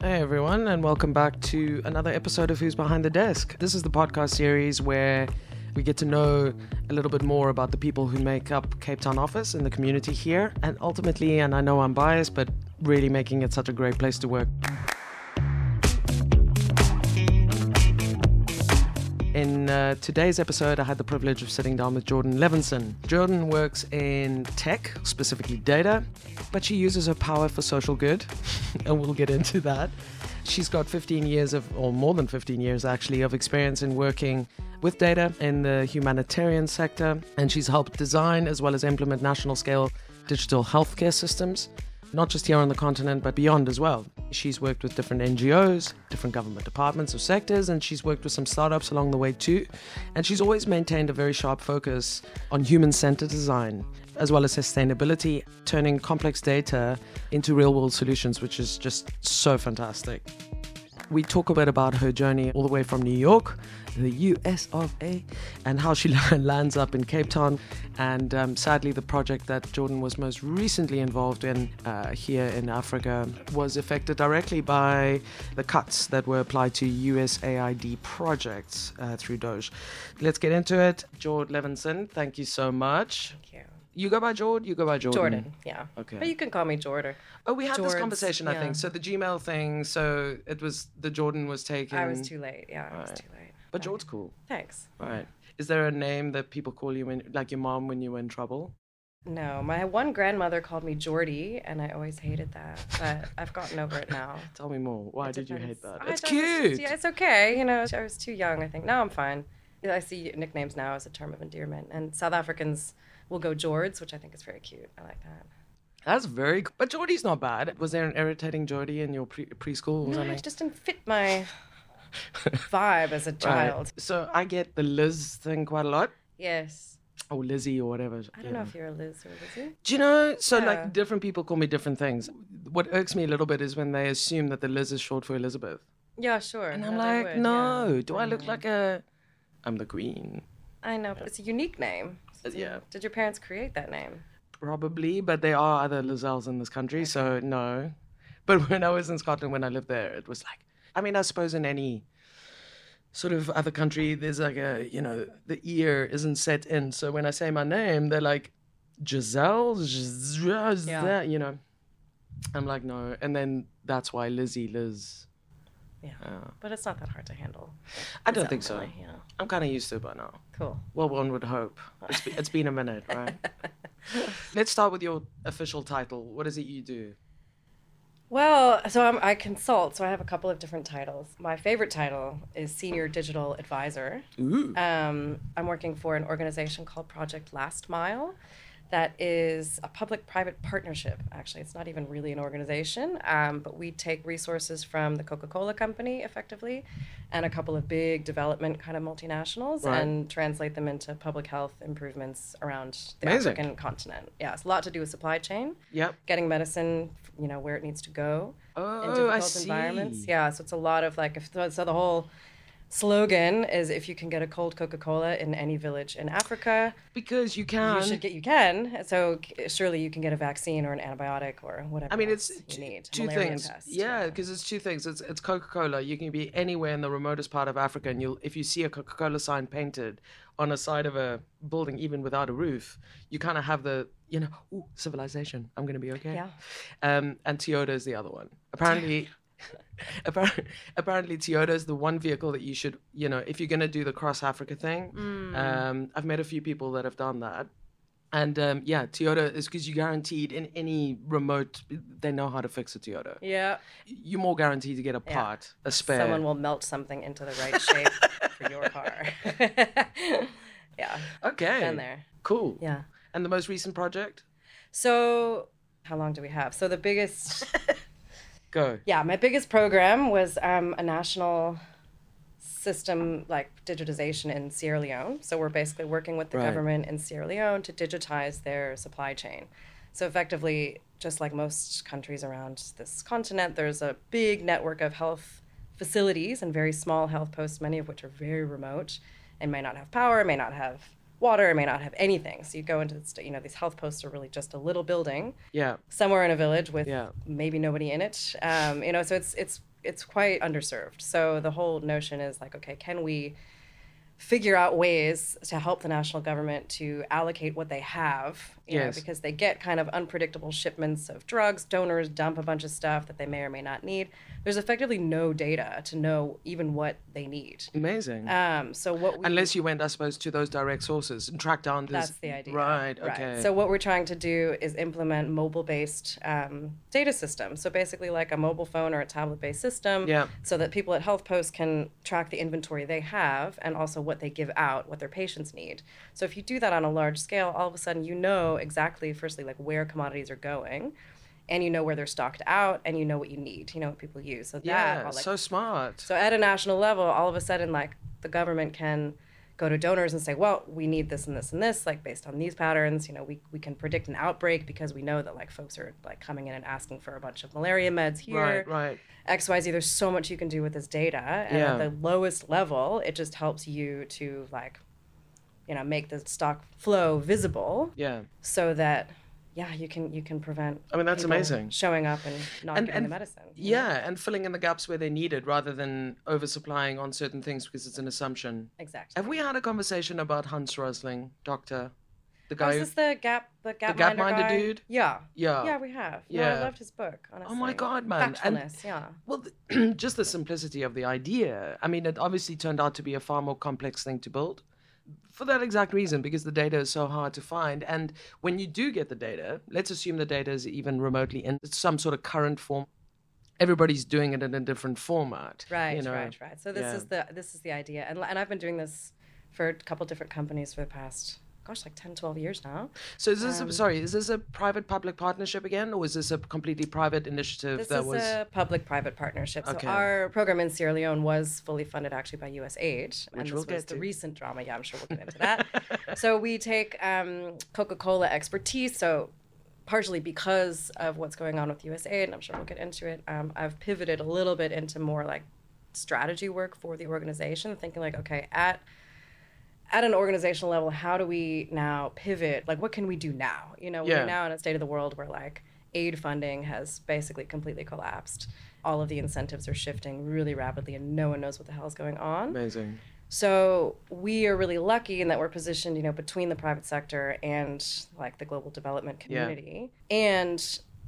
Hey everyone, and welcome back to another episode of Who's Behind the Desk. This is the podcast series where we get to know a little bit more about the people who make up Cape Town office and the community here, and ultimately, and I know I'm biased, but really making it such a great place to work. In today's episode, I had the privilege of sitting down with Jordan Levinson. Jordan works in tech, specifically data, but she uses her power for social good, and we'll get into that. She's got 15 years or more than 15 years actually, of experience in working with data in the humanitarian sector, and she's helped design as well as implement national scale digital healthcare systems, not just here on the continent, but beyond as well. She's worked with different NGOs, different government departments or sectors, and she's worked with some startups along the way too. And she's always maintained a very sharp focus on human-centered design, as well as sustainability, turning complex data into real-world solutions, which is just so fantastic. We talk a bit about her journey all the way from New York, the US of A, and how she lands up in Cape Town. And sadly, the project that Jordan was most recently involved in here in Africa was affected directly by the cuts that were applied to USAID projects through DOGE. Let's get into it. Jordan Levinson, thank you so much. Thank you. You go by Jord? You go by Jordan? Jordan, yeah. Okay. But you can call me Jordan. Oh, we had this Jords, conversation, I yeah. think. So the Gmail thing, so it was, the Jordan was taken. I was too late. Yeah, I was too late. But Jord's cool. Thanks. Right. Is there a name that people call you, like your mom, when you were in trouble? No, my one grandmother called me Geordie, and I always hated that. But I've gotten over it now. Tell me more. Why did you hate that? It's don't- cute. Yeah, it's okay. You know, I was too young, I think. Now I'm fine. I see nicknames now as a term of endearment. And South Africans will go Jords, which I think is very cute. I like that. That's very cool. But Geordie's not bad. Was there an irritating Geordie in your preschool or No, something? it just didn't fit my vibe as a child. Right. So I get the Liz thing quite a lot. Yes. Or Lizzie or whatever. I don't know if you're a Liz or a Lizzie. Do you know, so Yeah. like different people call me different things. What irks me a little bit is when they assume that the Liz is short for Elizabeth. Yeah, sure. And I'm No, they like, would, no, yeah. do I look like I'm the queen? I know, but it's a unique name. Yeah. Did your parents create that name? Probably, but there are other Lizelles in this country, so no. But when I was in Scotland, when I lived there, it was like, I mean, I suppose in any sort of other country, there's like the ear isn't set in. So when I say my name, they're like, Giselle, Yeah. you know. I'm like, no. And then that's why Liz. Yeah. But it's not that hard to handle. I don't think so. Sounds like, yeah. I'm kind of used to it by now. Cool. Well, one would hope. It's been a minute, right? Let's start with your official title. What is it you do? Well, so I consult, so I have a couple of different titles. My favorite title is Senior Digital Advisor. Ooh. I'm working for an organization called Project Last Mile. That is a public-private partnership, actually. It's not even really an organization, but we take resources from the Coca-Cola company, effectively, and a couple of big development kind of multinationals, Right. and translate them into public health improvements around the Amazing. African continent. Yeah, it's a lot to do with supply chain, Yep. getting medicine, where it needs to go in Oh, difficult I see. environments. Yeah, so it's a lot of so the whole slogan is if you can get a cold Coca-Cola in any village in Africa, Because you can. you can. So surely you can get a vaccine or an antibiotic or whatever. I mean, else it's you need. two Malaria things. test, Yeah, because it's two things. It's Coca-Cola. You can be anywhere in the remotest part of Africa, and if you see a Coca-Cola sign painted on a side of a building, even without a roof, you kind of have the, civilization. I'm going to be okay. Yeah. And Toyota is the other one. Apparently, Toyota is the one vehicle that you should, if you're going to do the cross Africa thing. I've met a few people that have done that. And Toyota is because you're guaranteed in any remote, they know how to fix a Toyota. Yeah. You're more guaranteed to get a part, a spare. Someone will melt something into the right shape for your car. Yeah. Okay. Been there. Cool. Yeah. And the most recent project? So how long do we have? So the biggest... Go. Yeah, my biggest program was a national system like digitization in Sierra Leone. So we're basically working with the Right. government in Sierra Leone to digitize their supply chain. So effectively, just like most countries around this continent, there's a big network of health facilities and very small health posts, many of which are very remote and may not have power, may not have water, may not have anything. So you go into these health posts are really just a little building Yeah. somewhere in a village with Yeah. maybe nobody in it. So it's it's quite underserved. So the whole notion is like, okay, can we figure out ways to help the national government to allocate what they have, you know, because they get kind of unpredictable shipments of drugs, donors dump a bunch of stuff that they may or may not need. There's effectively no data to know even what they need. Amazing. So what we, unless you went, I suppose, to those direct sources and tracked down this. That's the idea. Right, okay. Right. So what we're trying to do is implement mobile-based data systems. So basically like a mobile phone or a tablet-based system so that people at health posts can track the inventory they have and also what they give out, what their patients need. So if you do that on a large scale, all of a sudden you know exactly, firstly, like where commodities are going, and you know where they're stocked out, and you know what you need, you know what people use. So that, so smart. So at a national level, all of a sudden, like the government can go to donors and say, well, we need this and this and this, like based on these patterns, you know, we can predict an outbreak because we know that like folks are like coming in and asking for a bunch of malaria meds here. Right. XYZ, there's so much you can do with this data. And at the lowest level, it just helps you to like, you know, make the stock flow visible. Yeah. So that you can prevent. I mean, that's amazing. Showing up and not getting the medicine. Yeah, and filling in the gaps where they're needed rather than oversupplying on certain things because it's an assumption. Exactly. Have we had a conversation about Hans Rosling, doctor? The guy is this the gapminder guy? Dude? Yeah, we have. Yeah, I loved his book, honestly. Oh my God, man. Factfulness, Well, just the simplicity of the idea. I mean, it obviously turned out to be a far more complex thing to build. For that exact reason, because the data is so hard to find. And when you do get the data, let's assume the data is even remotely in some sort of current form. Everybody's doing it in a different format. Right, you know? right. So this is the idea. And I've been doing this for a couple different companies for the past, like 10, 12 years now. So is this, is this a private-public partnership again, or is this a completely private initiative? This is a public-private partnership. Okay. So our program in Sierra Leone was fully funded actually by USAID. Which and we'll this was get to. The recent drama. Yeah, I'm sure we'll get into that. So we take Coca-Cola expertise, so partially because of what's going on with USAID, and I'm sure we'll get into it, I've pivoted a little bit into more like strategy work for the organization, thinking like, okay, at an organizational level, how do we now pivot? Like, what can we do now? You know, we're now in a state of the world where, like, aid funding has basically completely collapsed. All of the incentives are shifting really rapidly, and no one knows what the hell is going on. Amazing. So we are really lucky in that we're positioned, you know, between the private sector and, like, the global development community. And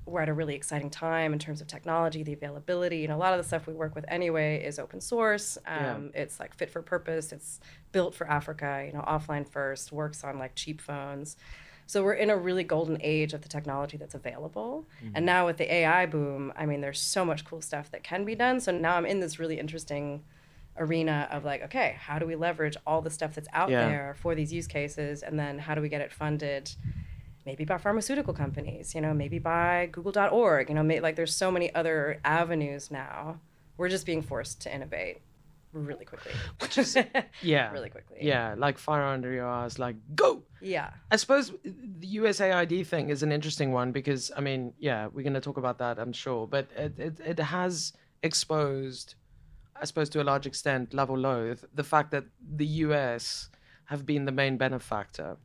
we're at a really exciting time in terms of technology, the availability. You know, a lot of the stuff we work with anyway is open source. It's like fit for purpose. It's built for Africa, you know, offline first, works on like cheap phones. So we're in a really golden age of the technology that's available. Mm-hmm. And now with the AI boom, I mean, there's so much cool stuff that can be done. So now I'm in this really interesting arena of like, okay, how do we leverage all the stuff that's out there for these use cases? And then how do we get it funded? Maybe by pharmaceutical companies, you know, maybe by Google.org, you know, like there's so many other avenues now. We're just being forced to innovate really quickly. Which is, really quickly. Yeah, like fire under your ass, like go. Yeah. I suppose the USAID thing is an interesting one because, I mean, we're going to talk about that, I'm sure. But it has exposed, I suppose to a large extent, love or loathe, the fact that the US have been the main benefactor.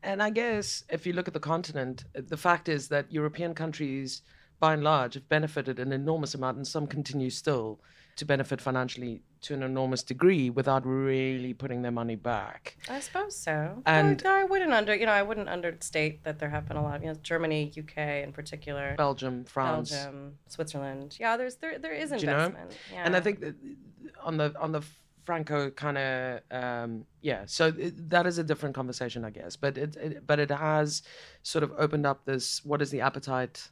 And I guess if you look at the continent, the fact is that European countries, by and large, have benefited an enormous amount, and some continue still to benefit financially to an enormous degree without really putting their money back. I suppose so. And I wouldn't understate that there have been a lot of, you know, Germany, UK in particular, Belgium, France, Switzerland. Yeah, there is investment. You know? And I think that on the Franco kind of so that is a different conversation, I guess, but it has sort of opened up this, what is the appetite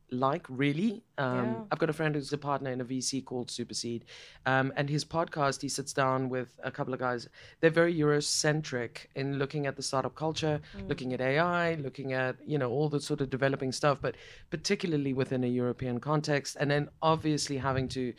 like really? I've got a friend who's a partner in a VC called Superseed, and his podcast, he sits down with a couple of guys. They're very Eurocentric in looking at the startup culture, looking at AI, looking at, you know, all the sort of developing stuff, but particularly within a European context, and then obviously having to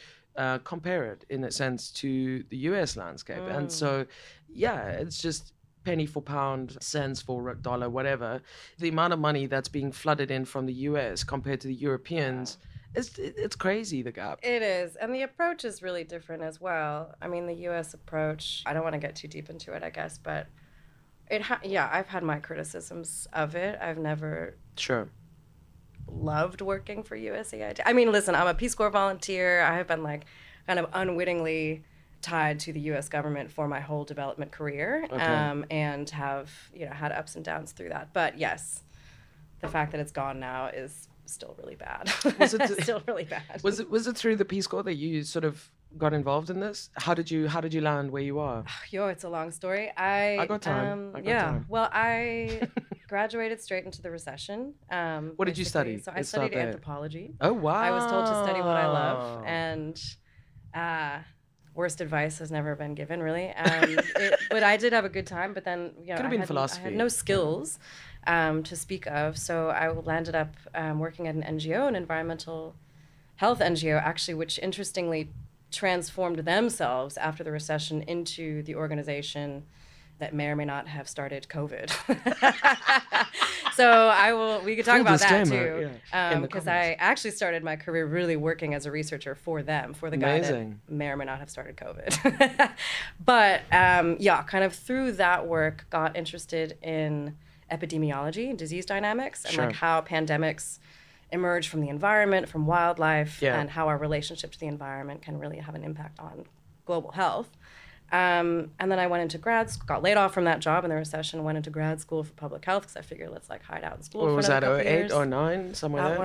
compare it in a sense to the US landscape. And so, it's just penny for pound, cents for dollar, whatever. The amount of money that's being flooded in from the US compared to the Europeans, it's crazy, the gap. It is. And the approach is really different as well. I mean, the US approach, I don't want to get too deep into it, I guess, but I've had my criticisms of it. I've never... Sure. loved working for USAID. I mean, listen, I'm a Peace Corps volunteer. I have been like kind of unwittingly tied to the U.S. government for my whole development career, and have had ups and downs through that. But yes, the fact that it's gone now is still really bad. Was it still really bad? Was it through the Peace Corps that you sort of got involved in this? How did you land where you are? It's a long story. I got time. Time. Well, I graduated straight into the recession. What did you study? So I studied anthropology. Oh, wow. I was told to study what I love, and worst advice has never been given, really. But I did have a good time. But then, Could have been philosophy. I had no skills to speak of. So I landed up working at an NGO, an environmental health NGO, actually, which interestingly transformed themselves after the recession into the organization that may or may not have started COVID. So we could talk about that too, because I actually started my career really working as a researcher for them, for the guy that may or may not have started COVID. But kind of through that work, got interested in epidemiology and disease dynamics, and like how pandemics emerge from the environment, from wildlife, and how our relationship to the environment can really have an impact on global health. And then I went into got laid off from that job in the recession, went into grad school for public health because I figured let's like hide out in school for another couple years. Was that 08 or 09, somewhere there?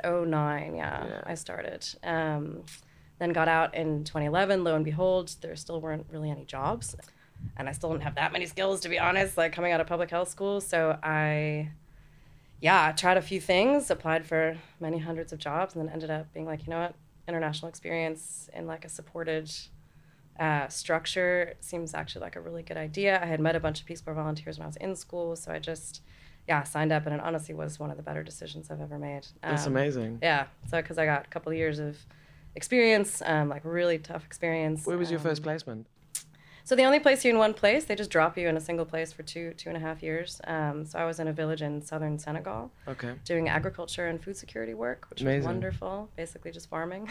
That was 09, yeah. I started. Then got out in 2011. Lo and behold, there still weren't really any jobs. And I still didn't have that many skills, to be honest, like coming out of public health school. So I tried a few things, applied for many hundreds of jobs, and then ended up being like, international experience in like a supported structure seems actually like a really good idea. I had met a bunch of Peace Corps volunteers when I was in school, so I just signed up, and it honestly was one of the better decisions I've ever made. That's amazing. Yeah, so because I got a couple of years of experience, like really tough experience. Where was your first placement? So they only place you in one place. They just drop you in a single place for 2.5 years. So I was in a village in southern Senegal, doing agriculture and food security work, which was wonderful. Basically just farming.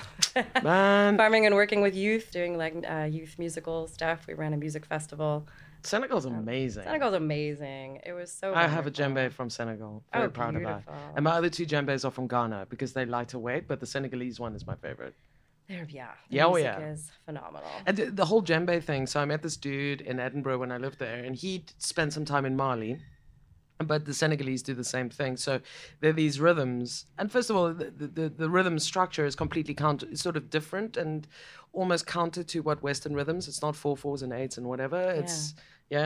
Farming and working with youth, doing like youth musical stuff. We ran a music festival. Senegal's amazing. Senegal's amazing. It was so I have a djembe from Senegal. Very proud of that. And my other 2 djembes are from Ghana because they're lighter weight, but the Senegalese one is my favorite. The music is phenomenal. And the whole djembe thing, so I met this dude in Edinburgh when I lived there, and he'd spent some time in Mali, but the Senegalese do the same thing. So there are these rhythms, and first of all, the rhythm structure is completely it's sort of different and almost counter to what Western rhythms. It's not 4/4s and 8s and whatever. It's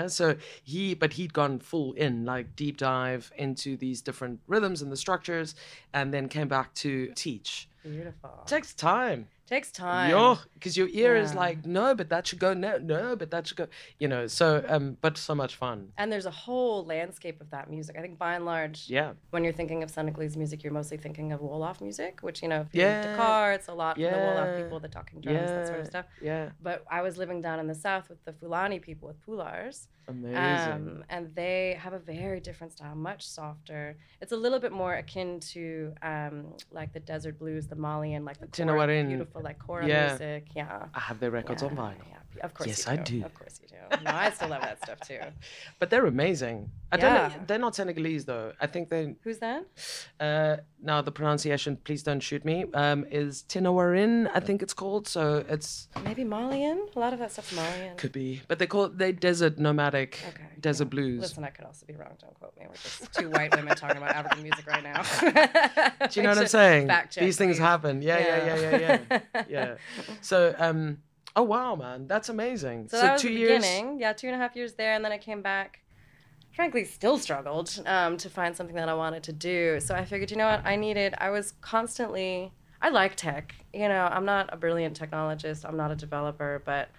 so he'd gone full in, like deep dive into these different rhythms and the structures, and then came back to teach. Beautiful. Takes time. Because your ear is like, no, but that should go, no, but that should go, so, but so much fun. And there's a whole landscape of that music. I think by and large, when you're thinking of Senegalese music, you're mostly thinking of Wolof music, which, if you're in Dakar, it's a lot from the Wolof people, the talking drums, that sort of stuff. But I was living down in the south with the Fulani people, with Pulars. Amazing. And they have a very different style, much softer. It's a little bit more akin to like the desert blues, the Malian, like the beautiful like kora music. Yeah. I have their records on vinyl. Yeah, of course yes, you do. I do. Of course you do. No, I still love that stuff too. But they're amazing. I don't know, they're not Senegalese though. I think they. Who's that? Now the pronunciation, please don't shoot me, is Tinawarin, I think it's called. So it's maybe Malian. A lot of that stuff's Malian. Could be, but they desert nomadic, desert blues. Listen, I could also be wrong. Don't quote me. We're just 2 white women talking about African music right now. Do you know what I'm saying? Fact check, these things happen. Yeah. So oh wow, man, that's amazing. So that was 2 the years. Beginning. Yeah, 2.5 years there, and then I came back. Frankly, still struggled to find something that I wanted to do. So I figured, I like tech. I'm not a brilliant technologist. I'm not a developer, but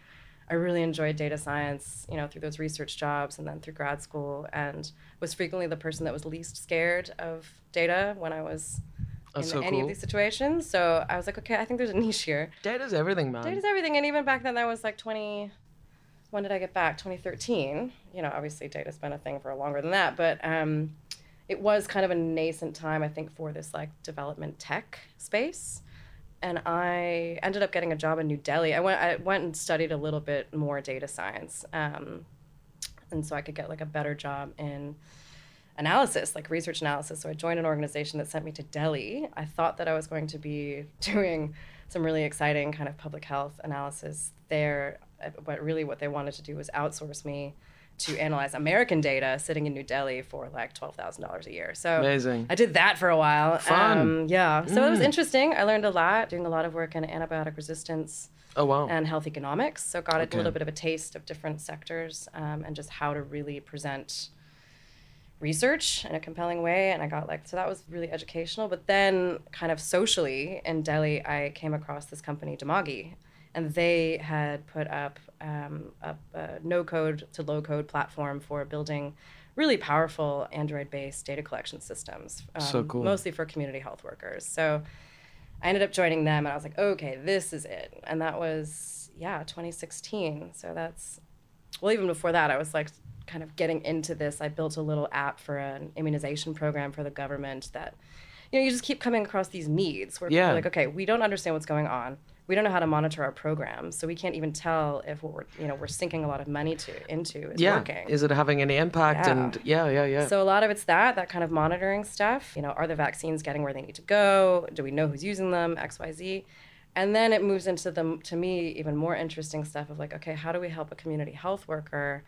I really enjoyed data science, through those research jobs and then through grad school, and was frequently the person that was least scared of data when I was in any of these situations. So I was like, okay, I think there's a niche here. Data's everything, man. Data's everything. And even back then, that was like when did I get back? 2013. Obviously data's been a thing for longer than that, but it was kind of a nascent time, I think, for this like development tech space. And I ended up getting a job in New Delhi. I went and studied a little bit more data science, and so I could get like a better job in analysis, like research analysis. So I joined an organization that sent me to Delhi. I thought that I was going to be doing some really exciting kind of public health analysis there, but really what they wanted to do was outsource me to analyze American data sitting in New Delhi for like $12,000 a year. So amazing. I did that for a while. Fun. Yeah. So it was interesting. I learned a lot, doing a lot of work in antibiotic resistance. Oh, wow. And health economics. So got a little bit of a taste of different sectors and just how to really present research in a compelling way. And I got so that was really educational. But then kind of socially in Delhi, I came across this company, DOGE, and they had put up a no-code to low-code platform for building really powerful Android-based data collection systems, so cool. Mostly for community health workers. So I ended up joining them, and I was like, okay, this is it. And that was, 2016. So that's, well, even before that, I was like kind of getting into this. I built a little app for an immunization program for the government that, you just keep coming across these needs where people are like, okay, we don't understand what's going on. We don't know how to monitor our programs, so we can't even tell if what we're sinking a lot of money into is working. Is it having any impact? And So a lot of it's that kind of monitoring stuff. Are the vaccines getting where they need to go? Do we know who's using them? X, Y, Z. And then it moves into to me, even more interesting stuff of like, okay, how do we help a community health worker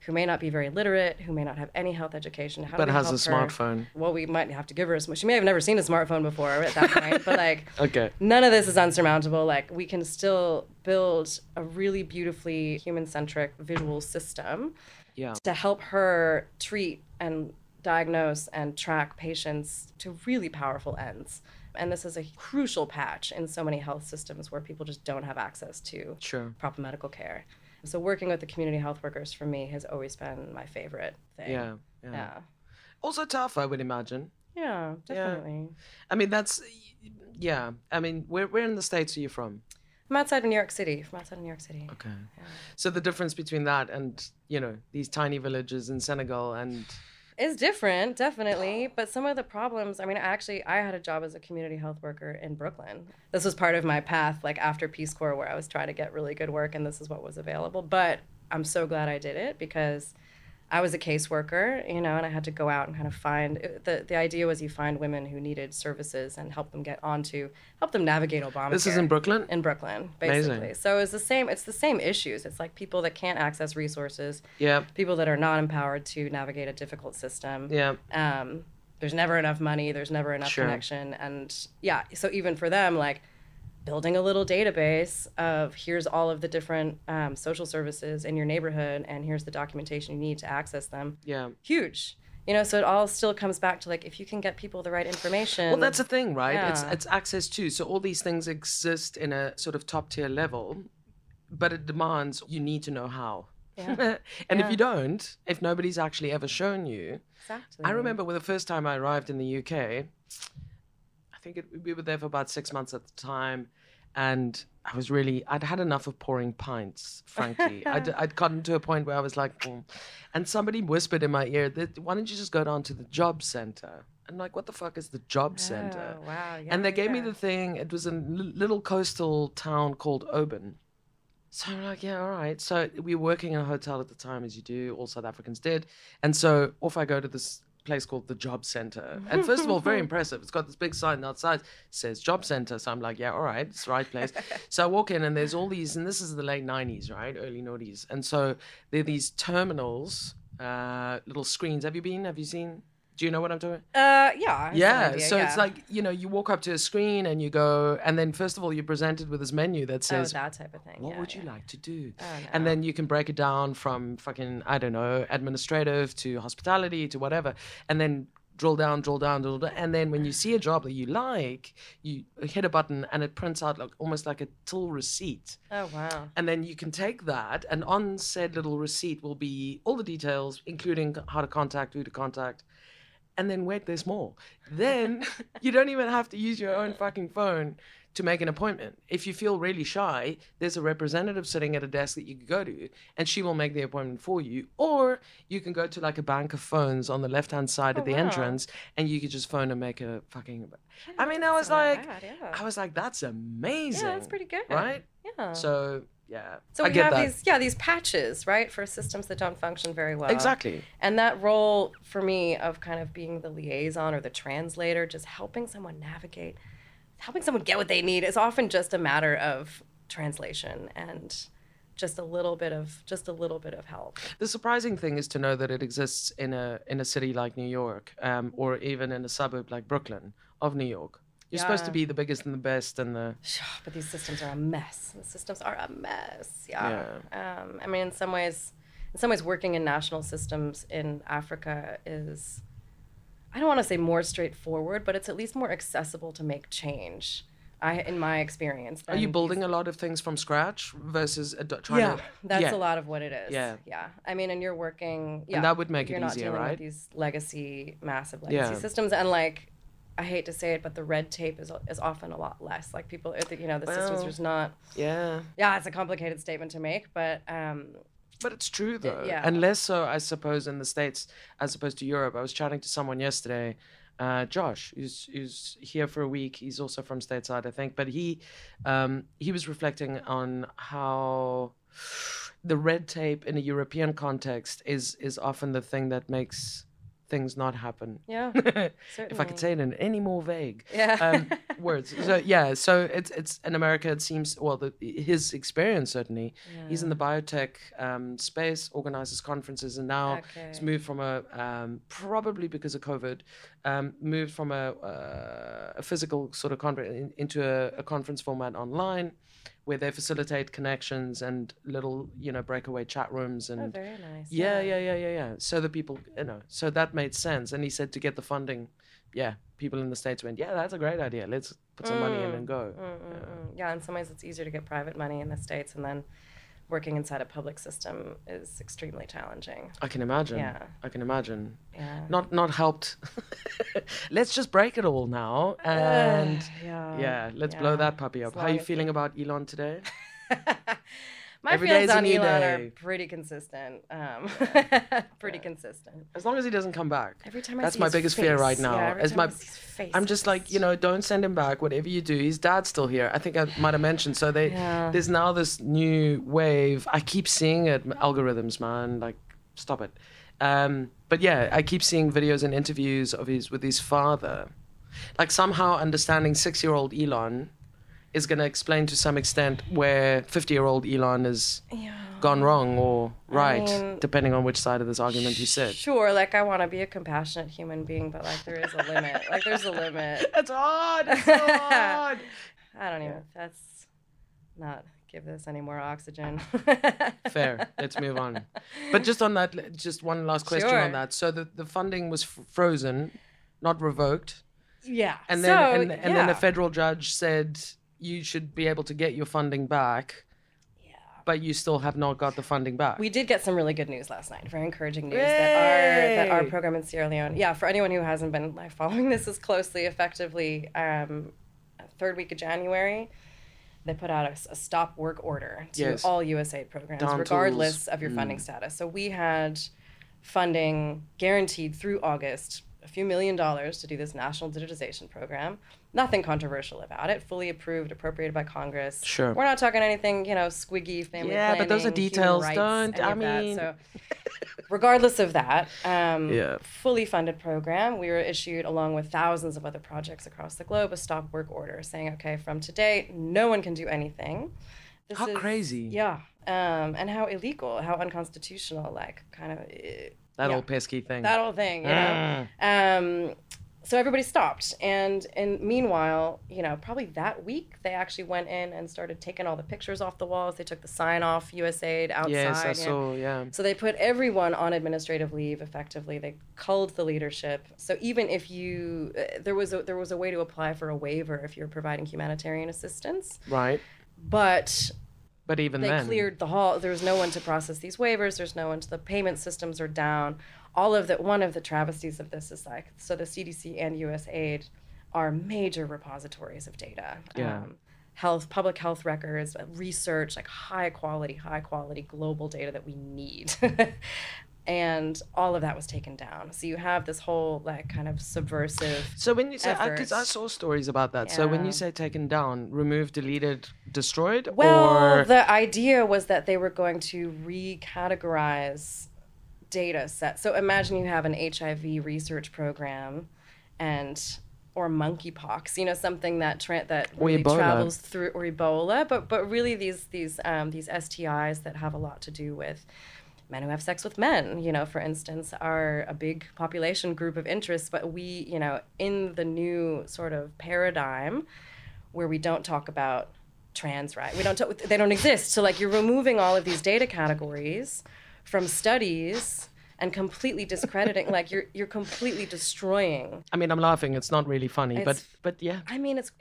who may not be very literate, who may not have any health education? How do we has help a smartphone. Well, we might have to give her she may have never seen a smartphone before at that point, but like, okay, none of this is unsurmountable. Like, we can still build a really beautifully human-centric visual system to help her treat and diagnose and track patients to really powerful ends. And this is a crucial patch in so many health systems where people just don't have access to proper medical care. So working with the community health workers for me has always been my favorite thing. Yeah. Also tough, I would imagine. Yeah, definitely. I mean, I mean, where in the States are you from? I'm outside of New York City. Okay. Yeah. So the difference between that and, these tiny villages in Senegal and... It's different, definitely. But some of the problems, I mean, I had a job as a community health worker in Brooklyn. This was part of my path, like after Peace Corps, where I was trying to get really good work, and this is what was available. But I'm so glad I did it because I was a caseworker, and I had to go out and kind of find, the idea was you find women who needed services and help them help them navigate Obamacare. This is in Brooklyn? In Brooklyn, basically. Amazing. So it's the same issues. It's like people that can't access resources, people that are not empowered to navigate a difficult system. There's never enough money, there's never enough connection. And so even for them, like, building a little database of here's all of the different social services in your neighborhood and here's the documentation you need to access them. Huge. So it all still comes back to like, if you can get people the right information. Well, that's the thing, right? It's access to. So all these things exist in a sort of top tier level, but it demands you need to know how. And if you don't, if nobody's actually ever shown you. Exactly. I remember the first time I arrived in the UK, we were there for about 6 months at the time, and I'd had enough of pouring pints, frankly. I'd gotten to a point where I was like, and somebody whispered in my ear, why don't you just go down to the job center? I'm like, what the fuck is the job center? Wow. And they gave me the thing. It was a little coastal town called Oban. So I'm like, all right. So we were working in a hotel at the time, as you do, all South Africans did. And so off I go to this place called the Job Center. And first of all, very impressive. It's got this big sign outside, says Job Center. So I'm like, all right, it's the right place. So I walk in and there's all these, and this is the late 90s, right? Early noughties. And so there are these terminals, little screens. Have you seen? Do you know what I'm talking about? Yeah. So it's like, you walk up to a screen and you go, and then first of all, you're presented with this menu that says, that type of thing. What would you like to do? Oh, no. And then you can break it down from fucking, I don't know, administrative to hospitality to whatever. And then drill down. And then when you see a job that you like, you hit a button and it prints out almost like a till receipt. Oh, wow. And then you can take that, and on said little receipt will be all the details, including how to contact, who to contact. And then wait, there's more. Then you don't even have to use your own fucking phone to make an appointment. If you feel really shy, there's a representative sitting at a desk that you can go to, and she will make the appointment for you. Or you can go to like a bank of phones on the left-hand side at the entrance, and you could just phone and make a fucking... I mean, I was like, that's amazing. Yeah, that's pretty good. Right? Yeah. So, yeah. So I we get have that. these patches, right, for systems that don't function very well. Exactly. And that role for me of kind of being the liaison or the translator, just helping someone navigate, helping someone get what they need is often just a matter of translation and just a little bit of help. The surprising thing is to know that it exists in a city like New York, or even in a suburb like Brooklyn of New York. You're supposed to be the biggest and the best and the... But these systems are a mess. The systems are a mess. Yeah. I mean, in some ways, working in national systems in Africa is, I don't want to say more straightforward, but it's at least more accessible to make change. In my experience. Are you building a lot of things from scratch versus trying to... That's a lot of what it is. Yeah. I mean, and you're working... And that would make it easier, easier, right? You're not right? dealing with these massive legacy systems. And like, I hate to say it, but the red tape is often a lot less. Like people, the systems are just not... Yeah. Yeah, it's a complicated statement to make, but... But it's true, though. Yeah. And less so, I suppose, in the States as opposed to Europe. I was chatting to someone yesterday, Josh, who's here for a week. He's also from stateside, I think. But he was reflecting on how the red tape in a European context is often the thing that makes things not happen. Yeah, if I could say it in any more vague words. So it's in America. It seems his experience certainly. Yeah. He's in the biotech space, organizes conferences, and now he's moved from probably because of COVID, moved from a physical sort of conference into a conference format online, where they facilitate connections and little, breakaway chat rooms and very nice. Yeah. So the people, so that made sense. And he said to get the funding, people in the States went, that's a great idea. Let's put some money in and go. Yeah, in some ways it's easier to get private money in the States, and then working inside a public system is extremely challenging. I can imagine. Yeah. I can imagine. Yeah. Not helped. Let's just break it all now and let's blow that puppy up. How are you feeling about Elon today? My feelings on Elon are pretty consistent. Consistent. As long as he doesn't come back. Every time That's my biggest fear right now. I'm just like, don't send him back. Whatever you do, his dad's still here. I think I might have mentioned. So there's now this new wave. I keep seeing it. Algorithms, man. Like, stop it. But I keep seeing videos and interviews with his father. Like somehow understanding 6-year-old Elon is going to explain to some extent where 50-year-old Elon has gone wrong or right, depending on which side of this argument you sit. Sure, like I want to be a compassionate human being, but like there is a limit. Like there's a limit. It's hard. It's so hard. I don't even. That's not give this any more oxygen. Fair. Let's move on. But just on that, just one last question on that. So the funding was frozen, not revoked. Yeah. And then the federal judge said you should be able to get your funding back, but you still have not got the funding back. We did get some really good news last night, very encouraging news that our program in Sierra Leone, for anyone who hasn't been following this as closely, effectively, third week of January, they put out a stop work order to all USAID programs, regardless of your funding status. So we had funding guaranteed through August, a few $1 million to do this national digitization program. Nothing controversial about it. Fully approved, appropriated by Congress. Sure. We're not talking anything, squiggy, family planning, but those are details. Rights, So regardless of that, fully funded program, we were issued, along with thousands of other projects across the globe, a stop work order saying, okay, from today, no one can do anything. How crazy. Yeah. And how illegal, how unconstitutional, that old pesky thing. That old thing, So everybody stopped. And meanwhile, probably that week, they actually went in and started taking all the pictures off the walls. They took the sign off, USAID, outside. Yes, I saw, So they put everyone on administrative leave, effectively. They culled the leadership. So even if you, there was a way to apply for a waiver if you're providing humanitarian assistance. Right. But even they then, cleared the hall. There was no one to process these waivers. There's no one the payment systems are down. One of the travesties of this is so the CDC and USAID are major repositories of data. Yeah. Public health records, research, high quality global data that we need. And all of that was taken down. So you have this whole like kind of subversive. So when you say, effort. because I saw stories about that. So when you say taken down, removed, deleted, destroyed, Well, or the idea was that they were going to recategorize data sets. So imagine you have an HIV research program, or monkeypox, you know, something that really travels through, or Ebola, but really these STIs that have a lot to do with men who have sex with men, you know, for instance, are a big population group of interest. But we, you know, in the new sort of paradigm where we don't talk about trans rights, they don't exist. So like you're removing all of these data categories from studies and completely discrediting, like you're completely destroying. I mean, I'm laughing. It's not really funny, but yeah. I mean, it's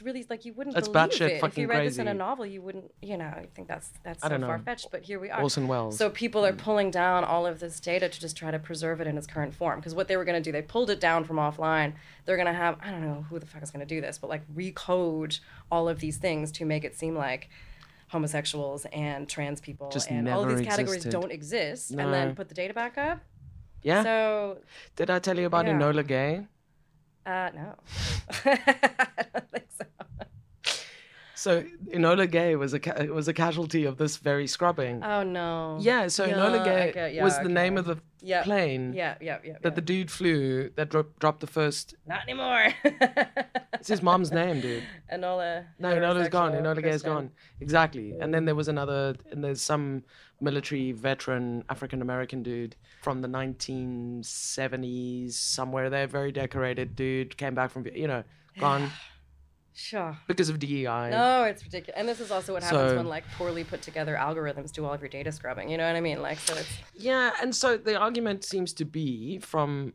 really like you wouldn't It's believe batshit it. fucking If you read this in crazy. a novel, you wouldn't, you know, I think that's I don't so know. far-fetched, but here we are. Orson Welles. So people are pulling down all of this data to just try to preserve it in its current form. Because what they were going to do, they pulled it down from offline. They're going to have, I don't know who the fuck is going to do this, but like recode all of these things to make it seem like homosexuals and trans people Just and all of these categories existed. don't exist, No. and then put the data back up. Yeah. So Did I tell you about Yeah. Enola Gay? no. I don't think so. So Enola Gay was a casualty of this very scrubbing. Oh no. Yeah, so Enola Gay okay, was the name of the Yep. plane Yeah. that the dude flew that dropped the first. Not anymore. It's his mom's name, dude. Enola. No, Enola's gone. heterosexual Enola Gay is Christian. gone. Exactly. And then there was there's some military veteran African American dude from the 1970s somewhere there, very decorated dude, came back from, you know, gone Sure. because of DEI. No, it's ridiculous. And this is also what happens So- when like poorly put together algorithms do all of your data scrubbing. You know what I mean? Like, so it's Yeah, and so the argument seems to be from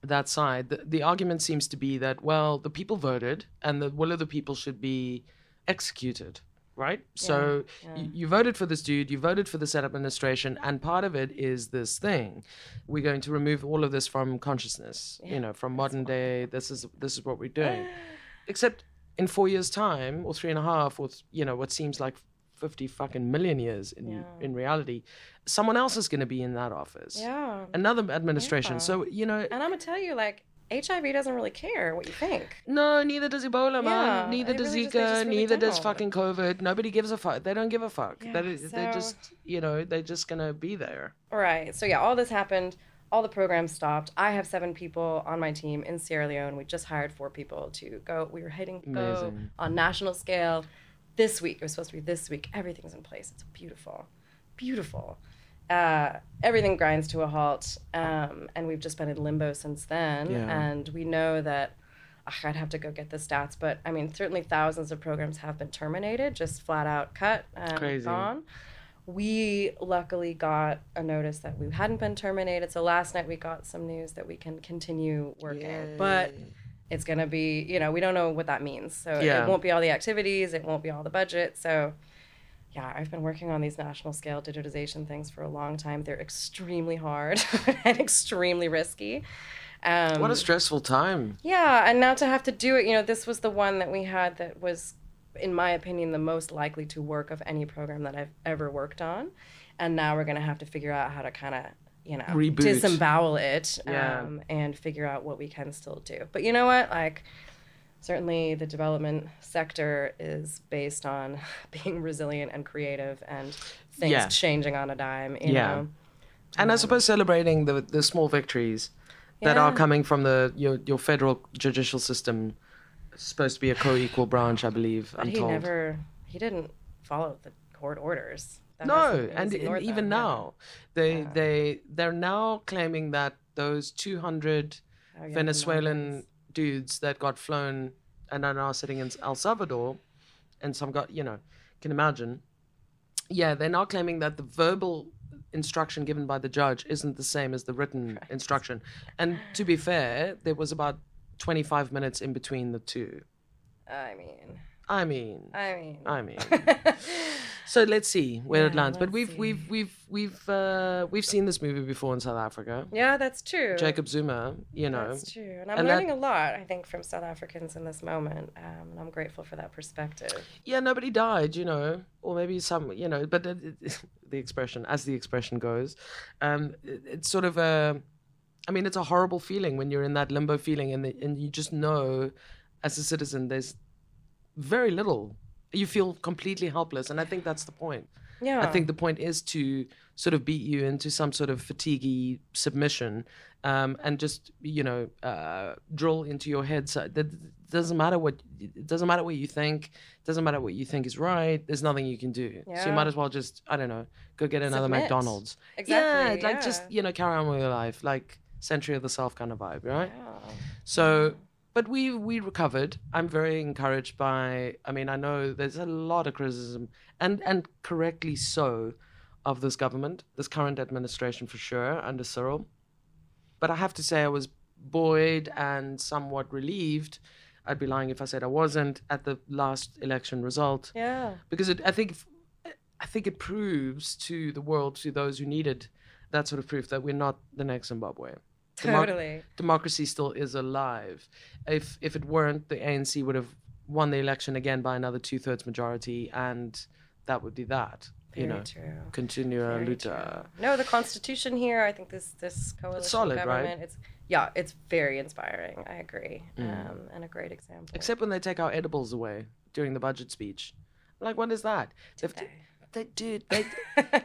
that side. The argument seems to be that, well, the people voted, and the will of the people should be executed, right? So yeah. you voted for this dude, you voted for this administration, and part of it is this thing. We're going to remove all of this from consciousness, you know, from modern day. This is what we're doing. Except in 4 years' time, or 3.5, or you know, what seems like 50 fucking million years in reality, someone else is going to be in that office. yeah. Another administration. Yeah. So, you know, And I'm gonna tell you, like, HIV doesn't really care what you think. no, neither does Ebola, man. Yeah, Neither they does really they Zika. just really Neither does don't. fucking COVID. Nobody gives a fuck. They don't give a fuck. Yeah, They're so- just, you know, they're just going to be there. Right. So yeah, all this happened. All the programs stopped. I have 7 people on my team in Sierra Leone. We just hired 4 people to go. We were heading to go Amazing. on national scale this week. It was supposed to be this week. Everything's in place. It's beautiful. Beautiful. Everything grinds to a halt. And we've just been in limbo since then. Yeah. And we know that, I'd have to go get the stats, but I mean, certainly thousands of programs have been terminated, just flat out cut and Crazy. gone. We luckily got a notice that we hadn't been terminated. So last night we got some news that we can continue working. Yay. But it's going to be, you know, we don't know what that means. So Yeah. it won't be all the activities. It won't be all the budget. So yeah, I've been working on these national scale digitization things for a long time. They're extremely hard and extremely risky. What a stressful time. Yeah, and now to have to do it, you know, this was the one that we had that was, in my opinion, the most likely to work of any program that I've ever worked on. And now we're going to have to figure out how to kind of, you know, Reboot. disembowel it Yeah. and figure out what we can still do. But you know what? Like, certainly the development sector is based on being resilient and creative and things Yeah. changing on a dime, you Yeah. know? And I suppose celebrating the small victories that Yeah. are coming from your federal judicial system. It's supposed to be a co-equal branch, I believe. But I'm told. he didn't follow the court orders. That No, hasn't- and he's ignored even them, yeah. now, they're now claiming that those 200 Oh, yeah, Venezuelan dudes that got flown and are now sitting in El Salvador, and some got, you know, can imagine. Yeah, they're now claiming that the verbal instruction given by the judge isn't the same as the written instruction. And to be fair, there was about 25 minutes in between the two. I mean, I mean. I mean. So let's see where it lands. But let's we've seen this movie before in South Africa. Yeah, that's true. Jacob Zuma, That's true. And I'm learning a lot, I think, from South Africans in this moment. And I'm grateful for that perspective. Yeah, nobody died, or maybe some, but the expression goes, it's sort of it's a horrible feeling when you're in that limbo feeling and you just know as a citizen there's very little. You feel completely helpless, and I think that's the point. Yeah. I think the point is to sort of beat you into some sort of fatiguey submission, and just drill into your head. So that doesn't matter what you think. It doesn't matter what you think is right. There's nothing you can do. Yeah. So you might as well just go get another Submit. McDonald's. Exactly. Yeah, just carry on with your life, like Century of the Self kind of vibe, right? Yeah. So. But we recovered. I'm very encouraged by, I know there's a lot of criticism, and correctly so, of this government, this current administration for sure, under Cyril. But I have to say I was buoyed and somewhat relieved. I'd be lying if I said I wasn't at the last election result. Yeah. Because I think it proves to the world, to those who needed that sort of proof, that we're not the next Zimbabwe. Totally. Democracy still is alive. If it weren't, the ANC would have won the election again by another 2/3 majority, and that would be that. Very true. Continua Very luta. true. No, the Constitution here, I think this coalition It's solid, government, right? it's very inspiring. I agree. And a great example. Except when they take our edibles away during the budget speech. Like, what is that? They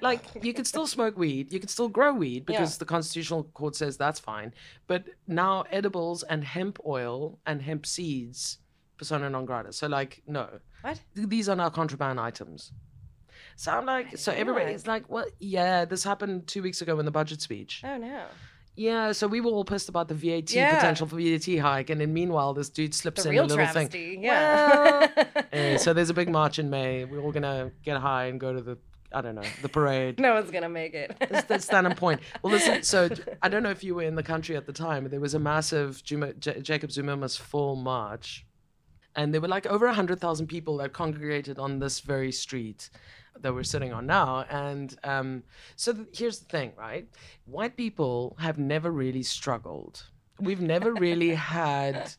like, you can still smoke weed, you can still grow weed because the Constitutional Court says that's fine. But now edibles and hemp oil and hemp seeds, persona non grata. So like, no. What? These are now contraband items. So I'm like, everybody's like, well, yeah, this happened 2 weeks ago in the budget speech. Oh, no. Yeah, so we were all pissed about the potential for VAT hike, and then meanwhile, this dude slips in a little travesty, thing. Yeah. Well, anyway, so there's a big march in May. We're all gonna get high and go to the parade. No one's gonna make it. That's Standard Point. Well, listen. So I don't know if you were in the country at the time. There was a massive Jacob Zuma's full march, and there were like over 100,000 people that congregated on this very street that we're sitting on now. And here's the thing, right? White people have never really struggled. We've never really had